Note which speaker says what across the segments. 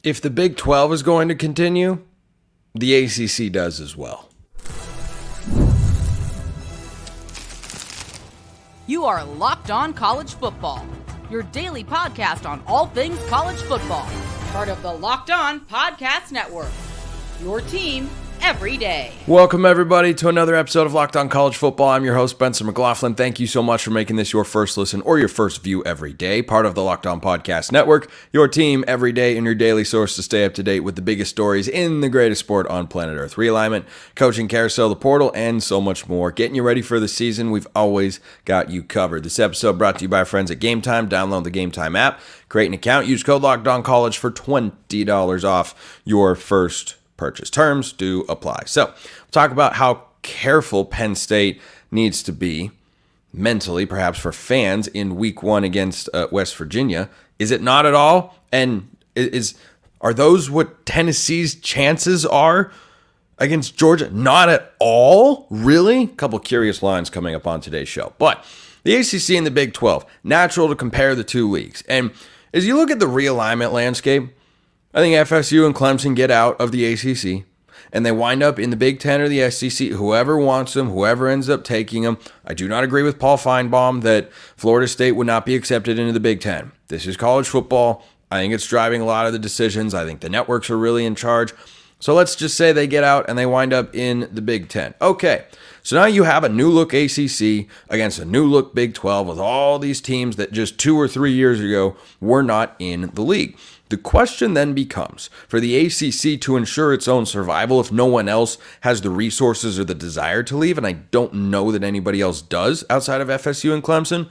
Speaker 1: If the Big 12 is going to continue, the ACC does as well.
Speaker 2: You are Locked On College Football, your daily podcast on all things college football. Part of the Locked On Podcast Network, your team every day.
Speaker 1: Welcome, everybody, to another episode of Locked On College Football. I'm your host, Benson McLaughlin. Thank you so much for making this your first listen or your first view every day. Part of the Locked On Podcast Network, your team every day and your daily source to stay up to date with the biggest stories in the greatest sport on planet Earth. Realignment, coaching carousel, the portal, and so much more. Getting you ready for the season. We've always got you covered. This episode brought to you by our friends at Game Time. Download the Game Time app, create an account, use code LOCKEDONCollege for $20 off your first purchase. Terms do apply. So, we'll talk about how careful Penn State needs to be mentally, perhaps for fans, in week one against West Virginia. Is it not at all? And are those what Tennessee's chances are against Georgia? Not at all? Really? A couple curious lines coming up on today's show. But the ACC and the Big 12, natural to compare the two leagues. And as you look at the realignment landscape, I think FSU and Clemson get out of the ACC, and they wind up in the Big Ten or the SEC. Whoever wants them, whoever ends up taking them. I do not agree with Paul Feinbaum that Florida State would not be accepted into the Big Ten. This is college football. I think it's driving a lot of the decisions. I think the networks are really in charge. So let's just say they get out and they wind up in the Big Ten. Okay, so now you have a new-look ACC against a new-look Big 12 with all these teams that just 2 or 3 years ago were not in the league. The question then becomes, for the ACC to ensure its own survival if no one else has the resources or the desire to leave, and I don't know that anybody else does outside of FSU and Clemson,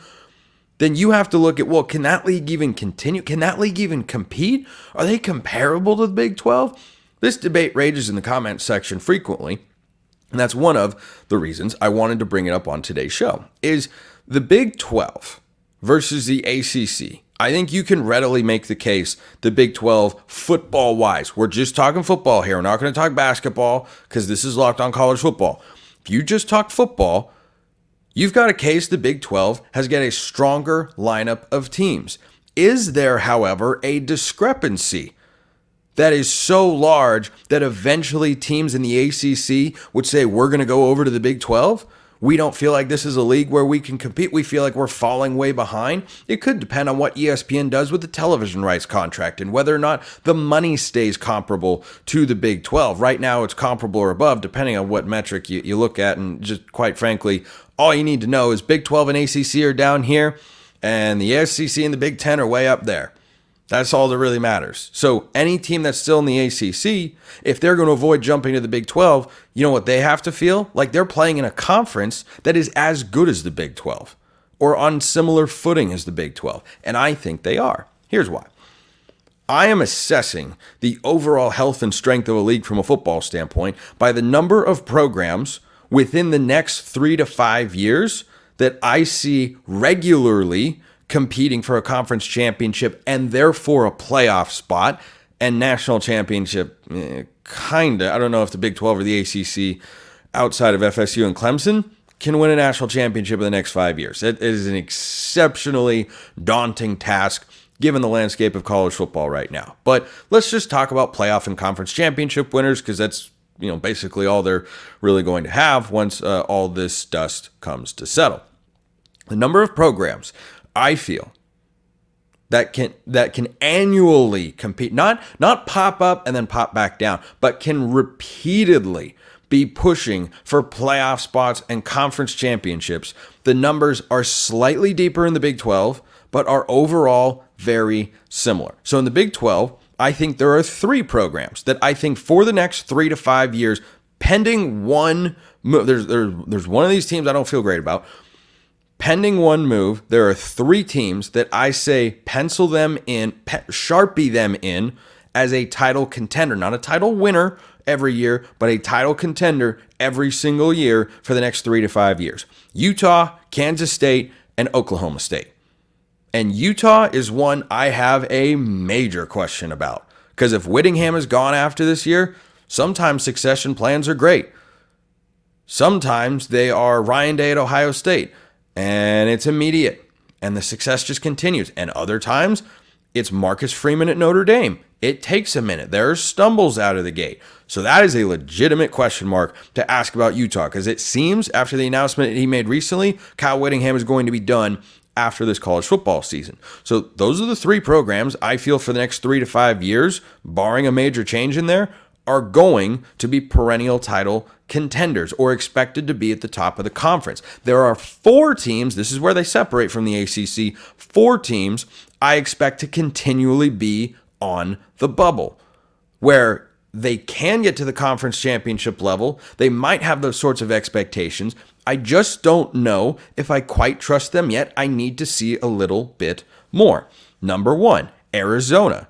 Speaker 1: then you have to look at, well, can that league even continue? Can that league even compete? Are they comparable to the Big 12? This debate rages in the comments section frequently, and that's one of the reasons I wanted to bring it up on today's show, is the Big 12 versus the ACC. I think you can readily make the case the Big 12 football-wise. We're just talking football here. We're not going to talk basketball because this is Locked On College Football. If you just talk football, you've got a case the Big 12 has got a stronger lineup of teams. Is there, however, a discrepancy that is so large that eventually teams in the ACC would say, we're going to go over to the Big 12? We don't feel like this is a league where we can compete. We feel like we're falling way behind. It could depend on what ESPN does with the television rights contract and whether or not the money stays comparable to the Big 12. Right now, it's comparable or above, depending on what metric you look at. And just quite frankly, all you need to know is Big 12 and ACC are down here, and the SEC and the Big 10 are way up there. That's all that really matters. So any team that's still in the ACC, if they're going to avoid jumping to the Big 12, you know what they have to feel? Like they're playing in a conference that is as good as the Big 12 or on similar footing as the Big 12. And I think they are. Here's why. I am assessing the overall health and strength of a league from a football standpoint by the number of programs within the next 3 to 5 years that I see regularly competing for a conference championship and therefore a playoff spot, and national championship, kinda. I don't know if the Big 12 or the ACC outside of FSU and Clemson can win a national championship in the next 5 years. It is an exceptionally daunting task given the landscape of college football right now. But let's just talk about playoff and conference championship winners, because that's basically all they're really going to have once all this dust comes to settle. The number of programs I feel that can annually compete, not pop up and then pop back down, but can repeatedly be pushing for playoff spots and conference championships. The numbers are slightly deeper in the Big 12, but are overall very similar. So in the Big 12, I think there are 3 programs that I think for the next 3 to 5 years, pending one move, there's one of these teams I don't feel great about. Pending one move, there are 3 teams that I say pencil them in, Sharpie them in as a title contender. Not a title winner every year, but a title contender every single year for the next 3 to 5 years. Utah, Kansas State, and Oklahoma State. And Utah is one I have a major question about. Because if Whittingham is gone after this year, sometimes succession plans are great. Sometimes they are Ryan Day at Ohio State, and it's immediate, and the success just continues. And other times, It's Marcus Freeman at Notre Dame. It takes a minute. There are stumbles out of the gate. So that is a legitimate question mark to ask about Utah, because it seems after the announcement he made recently, Kyle Whittingham is going to be done after this college football season. So those are the three programs I feel for the next 3 to 5 years, barring a major change in there, are going to be perennial title contenders or expected to be at the top of the conference. There are 4 teams, this is where they separate from the ACC, 4 teams I expect to continually be on the bubble, where they can get to the conference championship level. They might have those sorts of expectations. I just don't know if I quite trust them yet. I need to see a little bit more. Number 1, Arizona.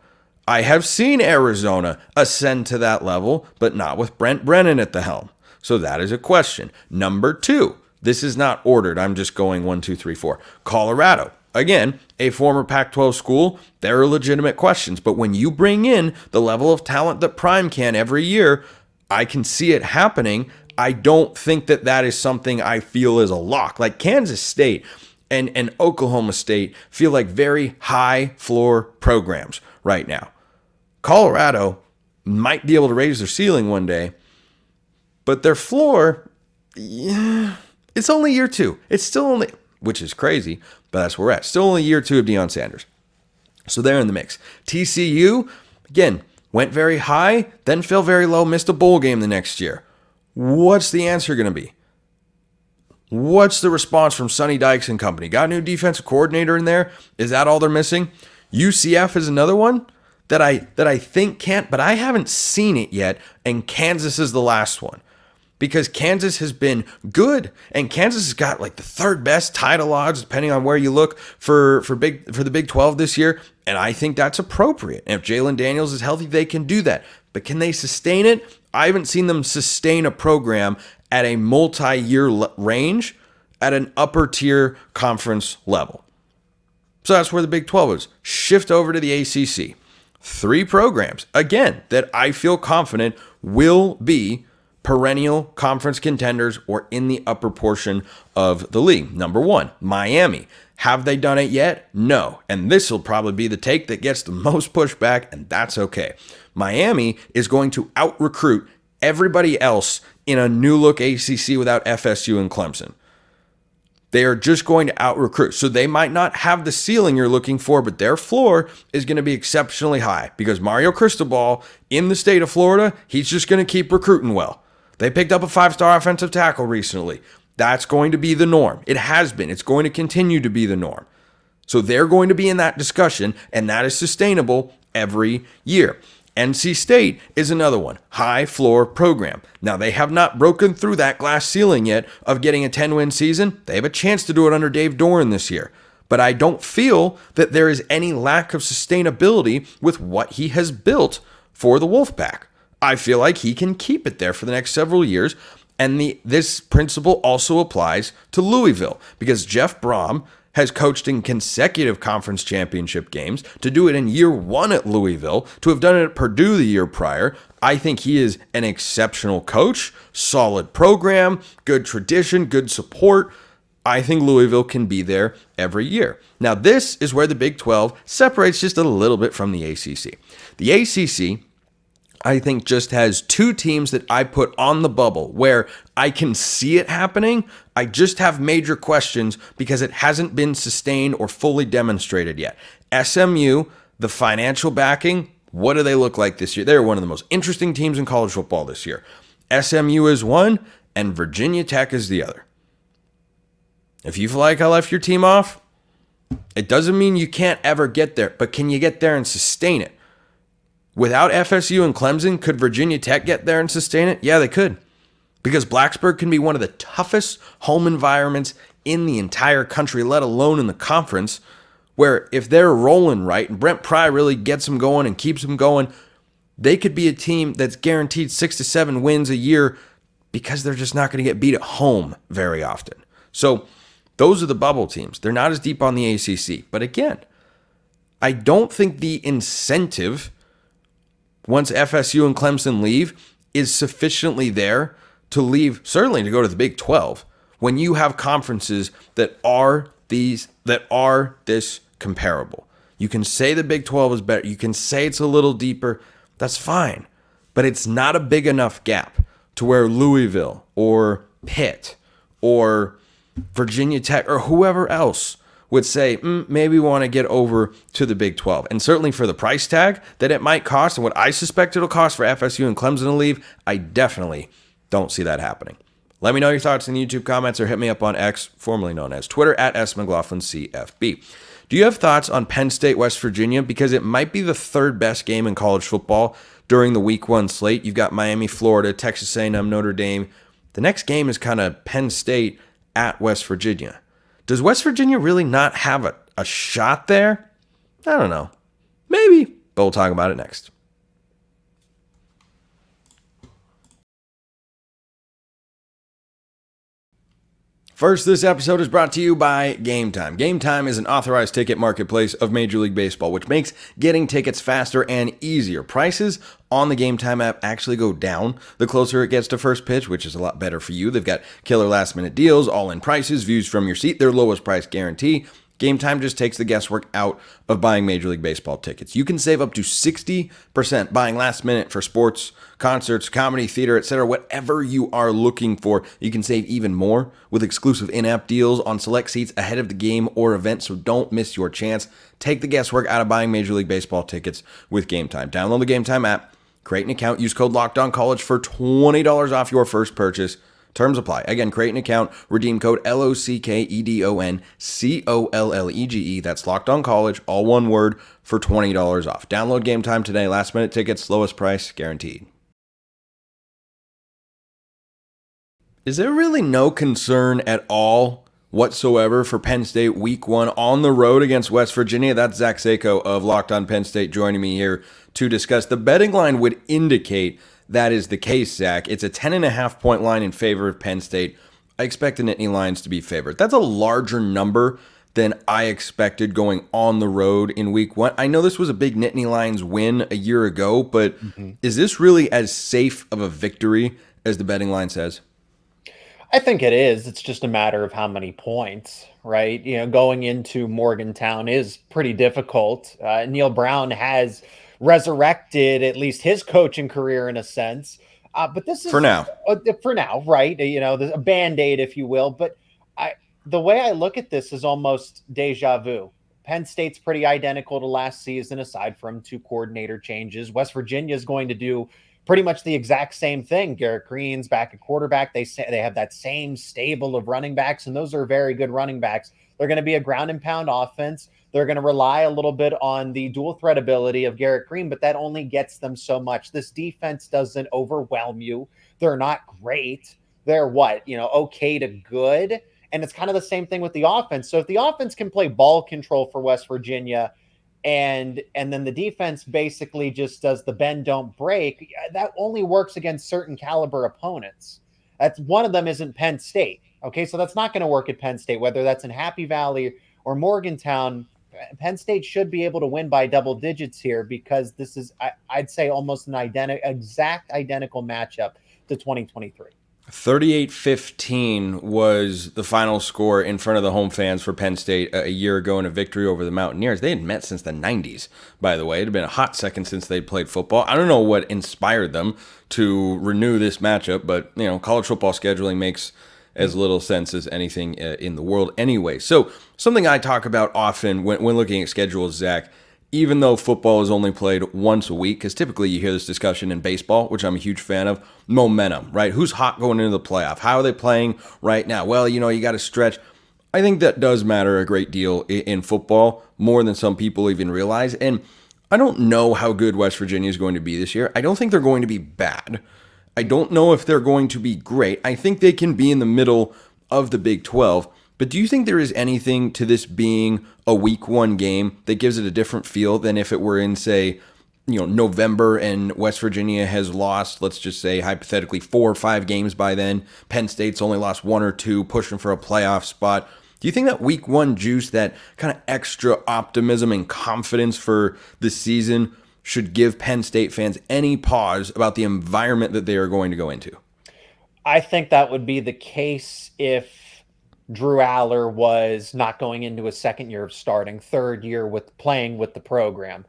Speaker 1: I have seen Arizona ascend to that level, but not with Brent Brennan at the helm. So that is a question. Number 2, this is not ordered. I'm just going 1, 2, 3, 4. Colorado. Again, a former Pac-12 school, there are legitimate questions. But when you bring in the level of talent that Prime can every year, I can see it happening. I don't think that that is something I feel is a lock. Like Kansas State and Oklahoma State feel like very high floor programs right now. Colorado might be able to raise their ceiling one day, but their floor, yeah, it's only year 2. It's still only, which is crazy, but that's where we're at. Still only year 2 of Deion Sanders. So they're in the mix. TCU, again, went very high, then fell very low, missed a bowl game the next year. What's the answer going to be? What's the response from Sonny Dykes and company? Got a new defensive coordinator in there? Is that all they're missing? UCF is another one that I think can't, but I haven't seen it yet, and Kansas is the last one. Because Kansas has been good, and Kansas has got like the 3rd best title odds, depending on where you look, for the Big 12 this year, and I think that's appropriate. And if Jalen Daniels is healthy, they can do that. But can they sustain it? I haven't seen them sustain a program at a multi-year range at an upper-tier conference level. So that's where the Big 12 is. Shift over to the ACC. 3 programs, again, that I feel confident will be perennial conference contenders or in the upper portion of the league. Number 1, Miami. Have they done it yet? No. And this will probably be the take that gets the most pushback, and that's okay. Miami is going to out-recruit everybody else in a new-look ACC without FSU and Clemson. They are just going to out-recruit. So they might not have the ceiling you're looking for, but their floor is going to be exceptionally high because Mario Cristobal in the state of Florida, he's just going to keep recruiting well. They picked up a 5-star offensive tackle recently. That's going to be the norm. It has been. It's going to continue to be the norm. So they're going to be in that discussion, and that is sustainable every year. NC State is another one, high floor program. Now, they have not broken through that glass ceiling yet of getting a 10-win season. They have a chance to do it under Dave Doeren this year. But I don't feel that there is any lack of sustainability with what he has built for the Wolfpack. I feel like he can keep it there for the next several years. And this principle also applies to Louisville because Jeff Brom has coached in consecutive conference championship games. To do it in year 1 at Louisville, to have done it at Purdue the year prior, I think he is an exceptional coach, solid program, good tradition, good support. I think Louisville can be there every year. Now, this is where the Big 12 separates just a little bit from the ACC. The ACC, I think, just has 2 teams that I put on the bubble where I can see it happening. I just have major questions because it hasn't been sustained or fully demonstrated yet. SMU, the financial backing, what do they look like this year? They're one of the most interesting teams in college football this year. SMU is one, and Virginia Tech is the other. If you feel like I left your team off, it doesn't mean you can't ever get there, but can you get there and sustain it? Without FSU and Clemson, could Virginia Tech get there and sustain it? Yeah, they could. Because Blacksburg can be one of the toughest home environments in the entire country, let alone in the conference, where if they're rolling right and Brent Pry really gets them going and keeps them going, they could be a team that's guaranteed 6 to 7 wins a year because they're just not going to get beat at home very often. So those are the bubble teams. They're not as deep on the ACC. But again, I don't think the incentive once FSU and Clemson leave is sufficiently there to leave, certainly to go to the Big 12, when you have conferences that are this comparable. You can say the Big 12 is better. You can say it's a little deeper. That's fine. But it's not a big enough gap to where Louisville or Pitt or Virginia Tech or whoever else would say, maybe we want to get over to the Big 12. And certainly for the price tag that it might cost and what I suspect it'll cost for FSU and Clemson to leave, I definitely don't see that happening. Let me know your thoughts in the YouTube comments or hit me up on X, formerly known as Twitter, at smclaughlincfb. Do you have thoughts on Penn State, West Virginia? Because it might be the third best game in college football during the week 1 slate. You've got Miami, Florida, Texas A&M, Notre Dame. The next game is kind of Penn State at West Virginia. Does West Virginia really not have a shot there? I don't know. Maybe, but we'll talk about it next. First, this episode is brought to you by Game Time. Game Time is an authorized ticket marketplace of Major League Baseball, which makes getting tickets faster and easier. Prices on the Game Time app actually go down the closer it gets to first pitch, which is a lot better for you. They've got killer last-minute deals, all-in prices, views from your seat, their lowest price guarantee. Game Time just takes the guesswork out of buying Major League Baseball tickets. You can save up to 60% buying last minute for sports, concerts, comedy, theater, etc. Whatever you are looking for, you can save even more with exclusive in-app deals on select seats ahead of the game or event, so don't miss your chance. Take the guesswork out of buying Major League Baseball tickets with Game Time. Download the Game Time app, create an account, use code LOCKEDONCollege for $20 off your first purchase. Terms apply. Again, create an account, redeem code LOCKEDONCOLLEGE. That's LOCKEDONCollege, all one word, for $20 off. Download Game Time today. Last minute tickets, lowest price guaranteed. Is there really no concern at all whatsoever for Penn State week 1 on the road against West Virginia? That's Zach Sako of Locked On Penn State joining me here to discuss. The betting line would indicate that is the case, Zach. It's a 10.5 point line in favor of Penn State. I expect the Nittany Lions to be favored. That's a larger number than I expected going on the road in week 1. I know this was a big Nittany Lions win a year ago, but is this really as safe of a victory as the betting line says?
Speaker 3: I think it is. It's just a matter of how many points, right? You know, going into Morgantown is pretty difficult. Neil Brown has resurrected at least his coaching career in a sense, but this is for now, right? You know, a band-aid, if you will. But the way I look at this is almost deja vu. Penn State's pretty identical to last season, aside from 2 coordinator changes. West Virginia is going to do pretty much the exact same thing. Garrett Green's back at quarterback. They have that same stable of running backs, and those are very good running backs. They're going to be a ground and pound offense. They're going to rely a little bit on the dual threat ability of Garrett Green, but that only gets them so much. This defense doesn't overwhelm you. They're not great. They're okay to good. And it's kind of the same thing with the offense. So if the offense can play ball control for West Virginia, and then the defense basically just does the bend, don't break, that only works against certain caliber opponents. That's one of them isn't Penn State. Okay, so that's not going to work at Penn State, whether that's in Happy Valley or Morgantown. Penn State should be able to win by double digits here because this is, I'd say, almost an exact identical matchup to 2023.
Speaker 1: 38-15 was the final score in front of the home fans for Penn State a year ago in a victory over the Mountaineers. They had met since the 90s, by the way. It had been a hot second since they'd played football. I don't know what inspired them to renew this matchup, but college football scheduling makes as little sense as anything in the world anyway. So something I talk about often when looking at schedules, Zach, even though football is only played once a week, because typically you hear this discussion in baseball, which I'm a huge fan of, momentum, right? Who's hot going into the playoff? How are they playing right now? Well, you got to stretch. I think that does matter a great deal in football, more than some people even realize. And I don't know how good West Virginia is going to be this year. I don't think they're going to be bad. I don't know if they're going to be great. I think they can be in the middle of the Big 12. But do you think there is anything to this being a week 1 game that gives it a different feel than if it were in, say, November and West Virginia has lost, let's just say, hypothetically, 4 or 5 games by then. Penn State's only lost 1 or 2, pushing for a playoff spot. Do you think that week 1 juice, that kind of extra optimism and confidence for the season, should give Penn State fans any pause about the environment that they are going to go into?
Speaker 3: I think that would be the case if Drew Aller was not going into his second year of starting, third year with playing with the program.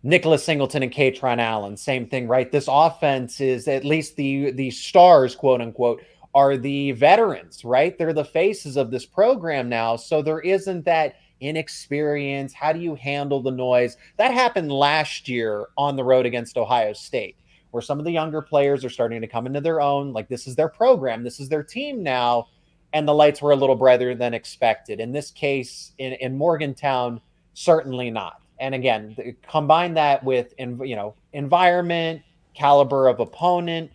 Speaker 3: Nicholas Singleton and Katron Allen, same thing, right? This offense is, at least the stars, quote unquote, are the veterans, right? They're the faces of this program now. So there isn't that inexperience. How do you handle the noise? That happened last year on the road against Ohio State, where some of the younger players are starting to come into their own. Like, this is their program, this is their team now. And the lights were a little brighter than expected. In this case, in Morgantown, certainly not. And again, combine that with, environment, caliber of opponent,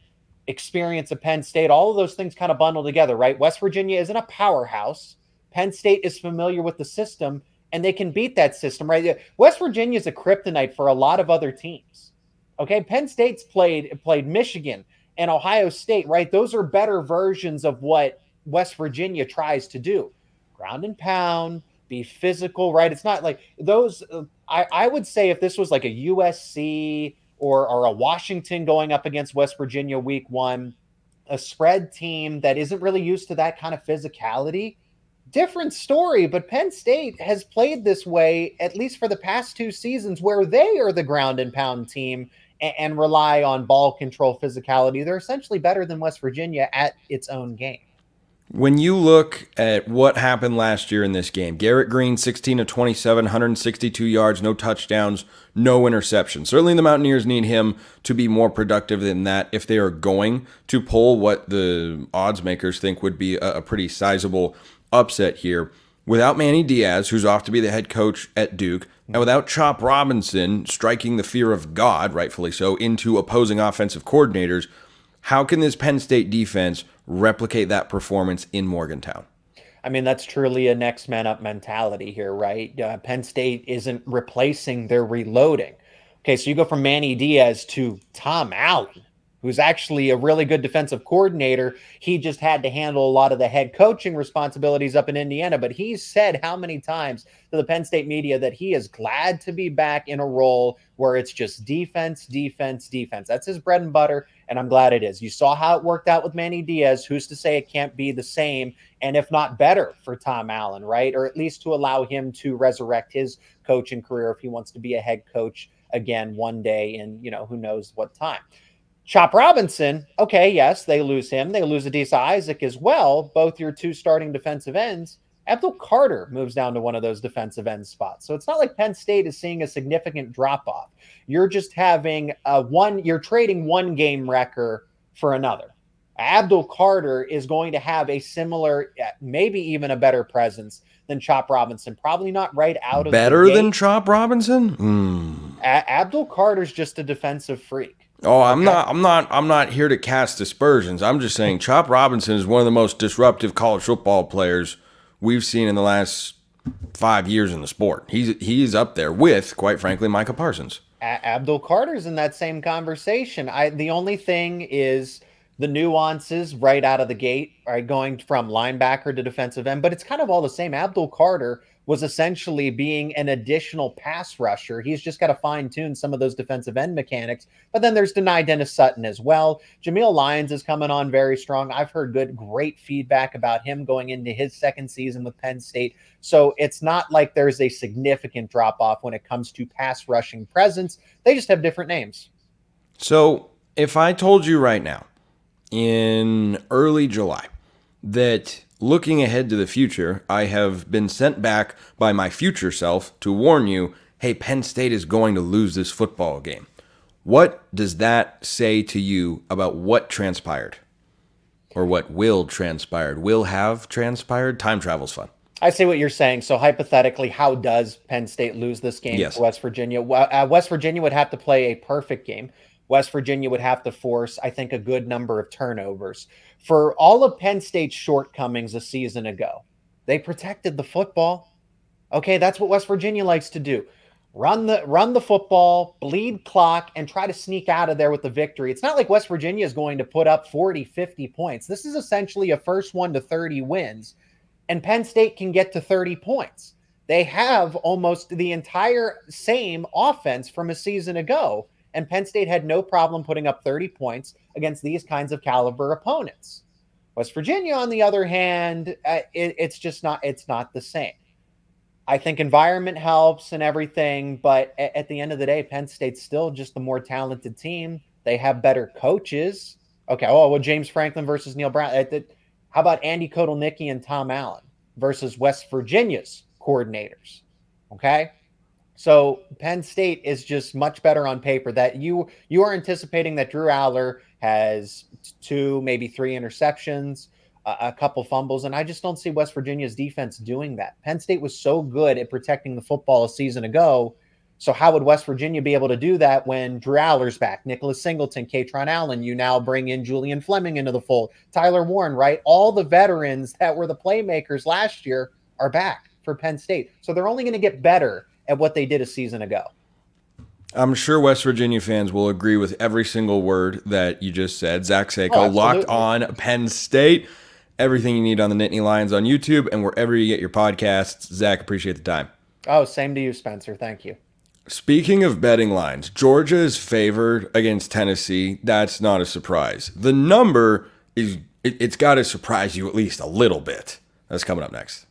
Speaker 3: experience of Penn State, all of those things kind of bundle together, right? West Virginia isn't a powerhouse. Penn State is familiar with the system, and they can beat that system, right? West Virginia is a kryptonite for a lot of other teams. Okay, Penn State's played Michigan and Ohio State, right? Those are better versions of what West Virginia tries to do. Ground and pound, be physical, right? It's not like those. I would say if this was like a USC or a Washington going up against West Virginia week one, a spread team that isn't really used to that kind of physicality, different story. But Penn State has played this way, at least for the past 2 seasons, where they are the ground and pound team and rely on ball control, physicality. They're essentially better than West Virginia at its own game.
Speaker 1: When you look at what happened last year in this game, Garrett Green, 16 of 27, 162 yards, no touchdowns, no interceptions. Certainly the Mountaineers need him to be more productive than that if they are going to pull what the odds makers think would be a pretty sizable upset here. Without Manny Diaz, who's off to be the head coach at Duke, and without Chop Robinson striking the fear of God, rightfully so, into opposing offensive coordinators, how can this Penn State defense replicate that performance in Morgantown?
Speaker 3: I mean, that's truly a next man up mentality here, right? Penn State isn't replacing, they're reloading. Okay, so you go from Manny Diaz to Tom Allen, who's actually a really good defensive coordinator. He just had to handle a lot of the head coaching responsibilities up in Indiana, but he's said how many times to the Penn State media that he is glad to be back in a role where it's just defense, defense, defense. That's his bread and butter, and I'm glad it is. You saw how it worked out with Manny Diaz. Who's to say it can't be the same, and if not better, for Tom Allen, right? Or at least to allow him to resurrect his coaching career if he wants to be a head coach again one day in, who knows what time. Chop Robinson, okay, yes, they lose him. They lose Adisa Isaac as well, both your 2 starting defensive ends. Abdul Carter moves down to one of those defensive end spots. So it's not like Penn State is seeing a significant drop-off. You're just having you're trading one game wrecker for another. Abdul Carter is going to have a similar, maybe even a better presence than Chop Robinson. Probably not right out of
Speaker 1: better
Speaker 3: the gate.
Speaker 1: Than Chop Robinson?
Speaker 3: Abdul Carter's just a defensive freak.
Speaker 1: Oh, I'm not here to cast aspersions. I'm just saying Chop Robinson is one of the most disruptive college football players we've seen in the last 5 years in the sport. He's up there with, quite frankly, Micah Parsons.
Speaker 3: Abdul Carter's in that same conversation. The only thing is the nuances right out of the gate, right, going from linebacker to defensive end, but it's kind of all the same. Abdul Carter was essentially being an additional pass rusher. He's just got to fine-tune some of those defensive end mechanics. But then there's Deni Dennis Sutton as well. Jameel Lyons is coming on very strong. I've heard great feedback about him going into his second season with Penn State. So it's not like there's a significant drop-off when it comes to pass rushing presence. They just have different names.
Speaker 1: So if I told you right now, in early July, that looking ahead to the future, I have been sent back by my future self to warn you, hey, Penn State is going to lose this football game. What does that say to you about what transpired? Or what will have transpired? Time travel's fun.
Speaker 3: I see what you're saying. So hypothetically, how does Penn State lose this game?
Speaker 1: Yes.
Speaker 3: For West Virginia? West Virginia would have to play a perfect game. West Virginia would have to force, I think, a good number of turnovers. For all of Penn State's shortcomings a season ago, they protected the football. Okay, that's what West Virginia likes to do. Run the football, bleed clock, and try to sneak out of there with the victory. It's not like West Virginia is going to put up 40, 50 points. This is essentially a first 1 to 30 wins, and Penn State can get to 30 points. They have almost the entire same offense from a season ago, and Penn State had no problem putting up 30 points against these kinds of caliber opponents. West Virginia, on the other hand, it's just not, it's not the same. I think environment helps and everything, but at the end of the day, Penn State's still just the more talented team. They have better coaches. Okay, well, James Franklin versus Neil Brown. How about Andy Kotelnicki and Tom Allen versus West Virginia's coordinators? Okay, so Penn State is just much better on paper. That you are anticipating that Drew Allar has 2, maybe 3 interceptions, a couple fumbles, and I just don't see West Virginia's defense doing that. Penn State was so good at protecting the football a season ago, so how would West Virginia be able to do that when Drew Allar's back, Nicholas Singleton, Katron Allen, you now bring in Julian Fleming into the fold, Tyler Warren, right? All the veterans that were the playmakers last year are back for Penn State, so they're only going to get better at what they did a season ago.
Speaker 1: I'm sure West Virginia fans will agree with every single word that you just said. Zach Seiko, Locked On Penn State. Everything you need on the Nittany Lions on YouTube and wherever you get your podcasts. Zach, appreciate the time.
Speaker 3: Oh, same to you, Spencer. Thank you.
Speaker 1: Speaking of betting lines, Georgia is favored against Tennessee. That's not a surprise. The number is, it's got to surprise you at least a little bit. That's coming up next.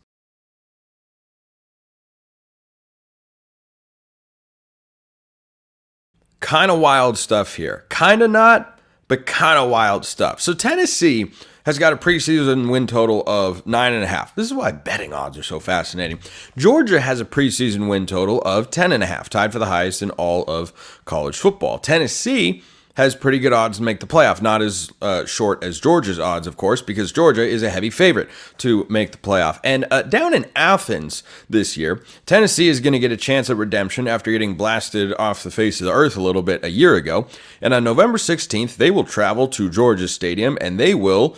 Speaker 1: Kind of wild stuff here. Kind of not, but kind of wild stuff. So Tennessee has got a preseason win total of 9.5. This is why betting odds are so fascinating. Georgia has a preseason win total of 10.5, tied for the highest in all of college football. Tennessee has pretty good odds to make the playoff. Not as short as Georgia's odds, of course, because Georgia is a heavy favorite to make the playoff. And down in Athens this year, Tennessee is going to get a chance at redemption after getting blasted off the face of the earth a little bit a year ago. And on November 16th, they will travel to Georgia Stadium, and they will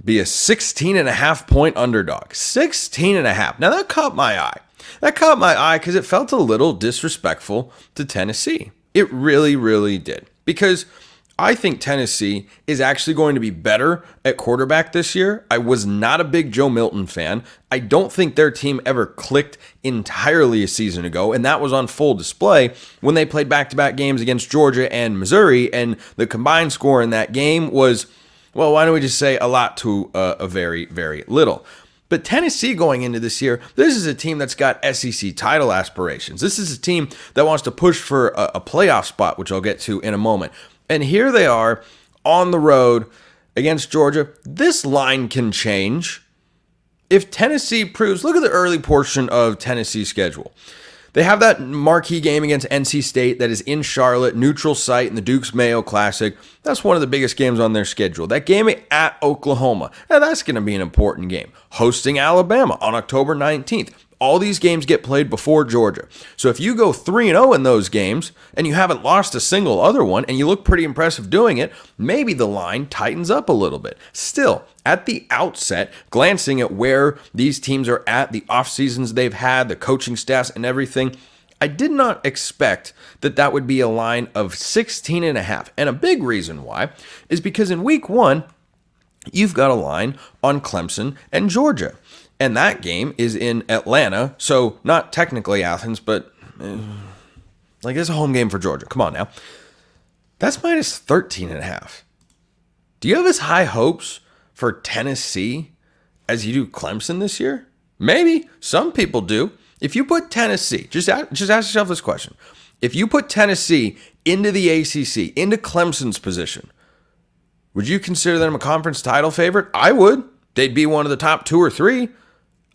Speaker 1: be a 16.5-point underdog. 16.5. Now, that caught my eye. That caught my eye because it felt a little disrespectful to Tennessee. It really, really did. Because I think Tennessee is actually going to be better at quarterback this year. I was not a big Joe Milton fan. I don't think their team ever clicked entirely a season ago, and that was on full display when they played back-to-back games against Georgia and Missouri, and the combined score in that game was, well, why don't we just say a lot to a very, very little. But Tennessee going into this year, this is a team that's got SEC title aspirations. This is a team that wants to push for a playoff spot, which I'll get to in a moment. And here they are on the road against Georgia. This line can change if Tennessee proves, look at the early portion of Tennessee's schedule. They have that marquee game against NC State that is in Charlotte, neutral site in the Duke's Mayo Classic. That's one of the biggest games on their schedule. That game at Oklahoma, that's going to be an important game. Hosting Alabama on October 19th. All these games get played before Georgia. So if you go 3-0 in those games and you haven't lost a single other one and you look pretty impressive doing it, maybe the line tightens up a little bit. Still, at the outset, glancing at where these teams are at, the off seasons they've had, the coaching staffs and everything, I did not expect that would be a line of 16.5. And a big reason why is because in week 1, you've got a line on Clemson and Georgia. And that game is in Atlanta, so not technically Athens, but like it's a home game for Georgia. Come on now. That's minus 13.5. Do you have as high hopes for Tennessee as you do Clemson this year? Maybe. Some people do. If you put Tennessee, just ask yourself this question. If you put Tennessee into the ACC, into Clemson's position, would you consider them a conference title favorite? I would. They'd be one of the top 2 or 3.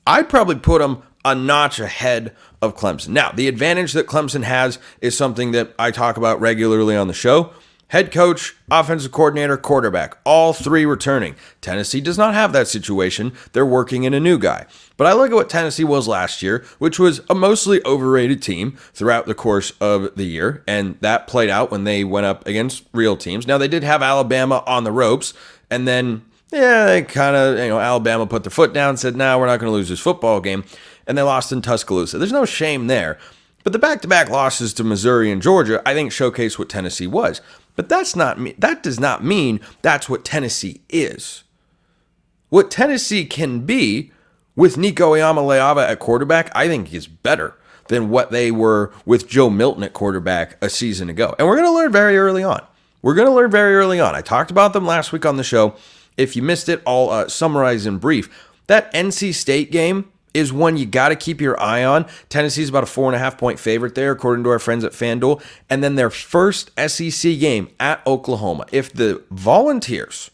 Speaker 1: I'd probably put them a notch ahead of Clemson. Now, the advantage that Clemson has is something that I talk about regularly on the show. Head coach, offensive coordinator, quarterback, all 3 returning. Tennessee does not have that situation. They're working in a new guy. But I look at what Tennessee was last year, which was a mostly overrated team throughout the course of the year, and that played out when they went up against real teams. Now, they did have Alabama on the ropes, and then they kind of, Alabama put their foot down and said, no, we're not going to lose this football game. And they lost in Tuscaloosa. There's no shame there. But the back-to-back losses to Missouri and Georgia, I think, showcase what Tennessee was. But that does not mean that's what Tennessee is. What Tennessee can be with Nico Iamaleava at quarterback, I think is better than what they were with Joe Milton at quarterback a season ago. And we're going to learn very early on. I talked about them last week on the show. If you missed it, I'll summarize in brief. That NC State game is one you got to keep your eye on. Tennessee's about a 4.5-point favorite there, according to our friends at FanDuel. And then their first SEC game at Oklahoma. If the Volunteers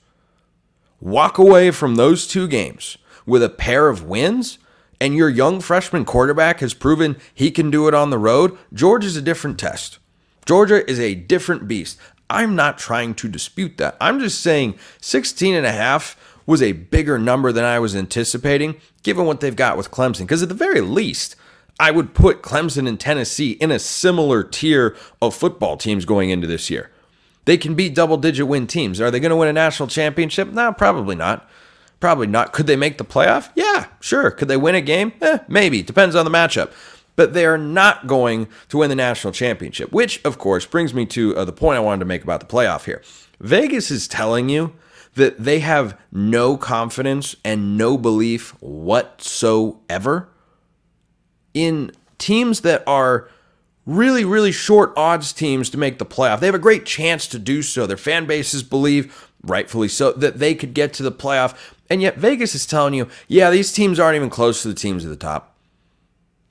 Speaker 1: walk away from those two games with a pair of wins, and your young freshman quarterback has proven he can do it on the road, Georgia's a different test. Georgia is a different beast. I'm not trying to dispute that. I'm just saying 16.5 was a bigger number than I was anticipating, given what they've got with Clemson. Because at the very least, I would put Clemson and Tennessee in a similar tier of football teams going into this year. They can beat double-digit win teams. Are they going to win a national championship? No, probably not. Probably not. Could they make the playoff? Yeah, sure. Could they win a game? Maybe. Depends on the matchup. But they are not going to win the national championship, which, of course, brings me to the point I wanted to make about the playoff here. Vegas is telling you that they have no confidence and no belief whatsoever in teams that are really, really short odds teams to make the playoff. They have a great chance to do so. Their fan bases believe, rightfully so, that they could get to the playoff. And yet Vegas is telling you, yeah, these teams aren't even close to the teams at the top.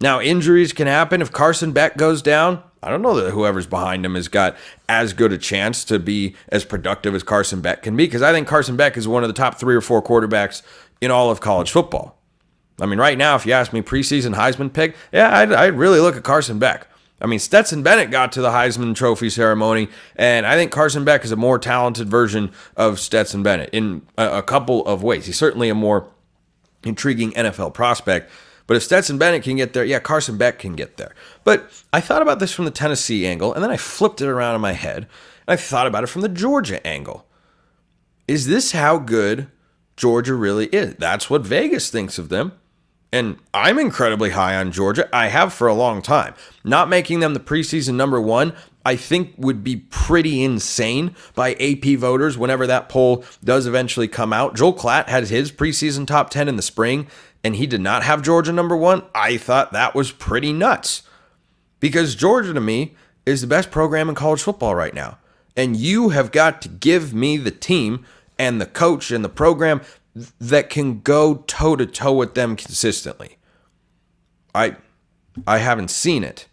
Speaker 1: Now, injuries can happen. If Carson Beck goes down, I don't know that whoever's behind him has got as good a chance to be as productive as Carson Beck can be, because I think Carson Beck is one of the top 3 or 4 quarterbacks in all of college football. I mean, right now, if you ask me preseason Heisman pick, yeah, I'd really look at Carson Beck. I mean, Stetson Bennett got to the Heisman Trophy ceremony, and I think Carson Beck is a more talented version of Stetson Bennett in a couple of ways. He's certainly a more intriguing NFL prospect. But if Stetson Bennett can get there, yeah, Carson Beck can get there. But I thought about this from the Tennessee angle, and then I flipped it around in my head, and I thought about it from the Georgia angle. Is this how good Georgia really is? That's what Vegas thinks of them. And I'm incredibly high on Georgia. I have for a long time. Not making them the preseason number 1, I think would be pretty insane by AP voters whenever that poll does eventually come out. Joel Klatt had his preseason top 10 in the spring, and he did not have Georgia number 1. I thought that was pretty nuts. Because Georgia, to me, is the best program in college football right now. And you have got to give me the team and the coach and the program that can go toe-to-toe with them consistently. I haven't seen it.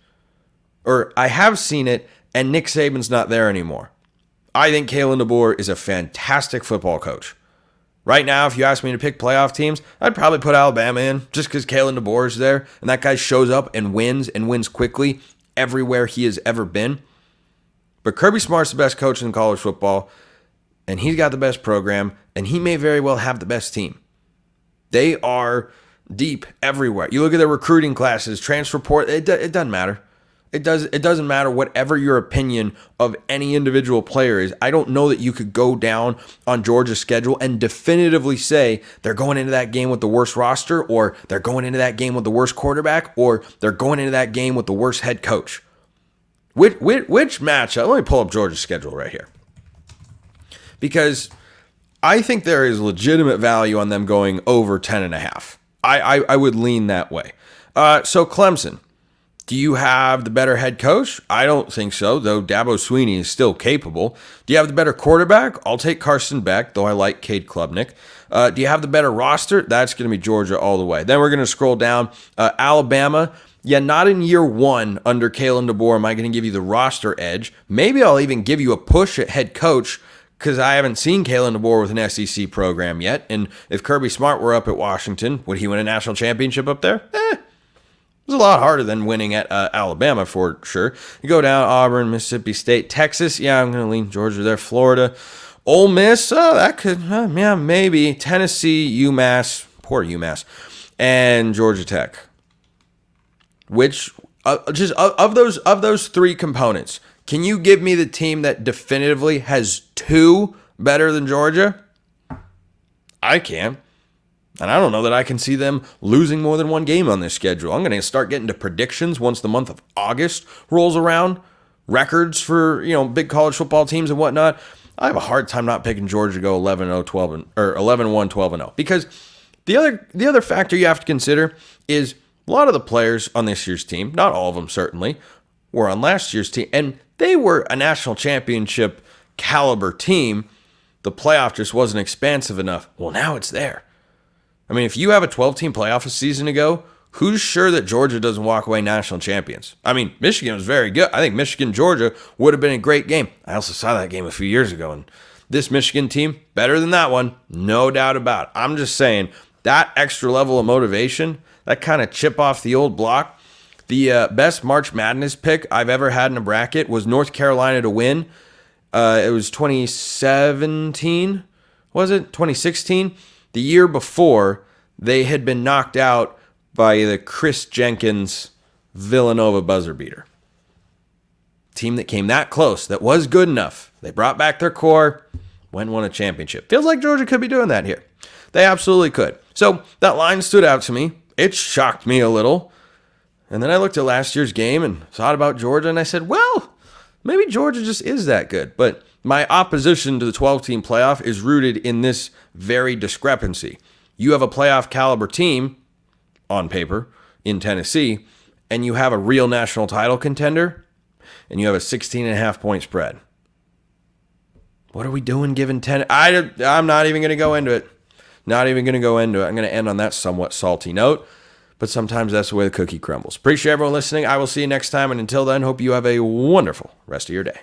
Speaker 1: Or I have seen it, and Nick Saban's not there anymore. I think Kalen DeBoer is a fantastic football coach. Right now, if you ask me to pick playoff teams, I'd probably put Alabama in just because Kalen DeBoer is there, and that guy shows up and wins quickly everywhere he has ever been. But Kirby Smart's the best coach in college football, and he's got the best program, and he may very well have the best team. They are deep everywhere. You look at their recruiting classes, transfer portal, it doesn't matter. It doesn't matter whatever your opinion of any individual player is. I don't know that you could go down on Georgia's schedule and definitively say they're going into that game with the worst roster, or they're going into that game with the worst quarterback, or they're going into that game with the worst head coach. Which matchup? Let me pull up Georgia's schedule right here. Because I think there is legitimate value on them going over 10.5. I would lean that way. So Clemson. Do you have the better head coach? I don't think so, though Dabo Swinney is still capable. Do you have the better quarterback? I'll take Carson Beck, though I like Cade Klubnik. Do you have the better roster? That's going to be Georgia all the way. Then we're going to scroll down. Alabama, yeah, not in year 1 under Kalen DeBoer am I going to give you the roster edge. Maybe I'll even give you a push at head coach because I haven't seen Kalen DeBoer with an SEC program yet. And if Kirby Smart were up at Washington, would he win a national championship up there? It was a lot harder than winning at Alabama, for sure. You go down Auburn, Mississippi State, Texas. Yeah, I'm going to lean Georgia there. Florida. Ole Miss. Oh, that could, yeah, maybe. Tennessee, UMass. Poor UMass. And Georgia Tech. Which, just of those 3 components, can you give me the team that definitively has 2 better than Georgia? I can. And I don't know that I can see them losing more than 1 game on this schedule. I'm going to start getting to predictions once the month of August rolls around. Records for, big college football teams and whatnot. I have a hard time not picking Georgia to go 11-0, 12 or 11-1, 12-0. Because the other factor you have to consider is a lot of the players on this year's team, not all of them certainly, were on last year's team. And they were a national championship caliber team the playoff just wasn't expansive enough. Well, now it's there. I mean, if you have a 12-team playoff a season ago, who's sure that Georgia doesn't walk away national champions? I mean, Michigan was very good. I think Michigan-Georgia would have been a great game. I also saw that game a few years ago, and this Michigan team, better than that one, no doubt about it. I'm just saying, that extra level of motivation, that kind of chip off the old block. The best March Madness pick I've ever had in a bracket was North Carolina to win. It was 2017, was it? 2016? The year before, they had been knocked out by the Chris Jenkins Villanova buzzer beater. Team that came that close, that was good enough. They brought back their core, went and won a championship. Feels like Georgia could be doing that here. They absolutely could. So that line stood out to me. It shocked me a little. And then I looked at last year's game and thought about Georgia, and I said, well, maybe Georgia just is that good. But my opposition to the 12-team playoff is rooted in this very discrepancy. You have a playoff caliber team, on paper, in Tennessee, and you have a real national title contender, and you have a 16.5 point spread. What are we doing given 10? I'm not even going to go into it. Not even going to go into it. I'm going to end on that somewhat salty note, but sometimes that's the way the cookie crumbles. Appreciate everyone listening. I will see you next time, and until then, hope you have a wonderful rest of your day.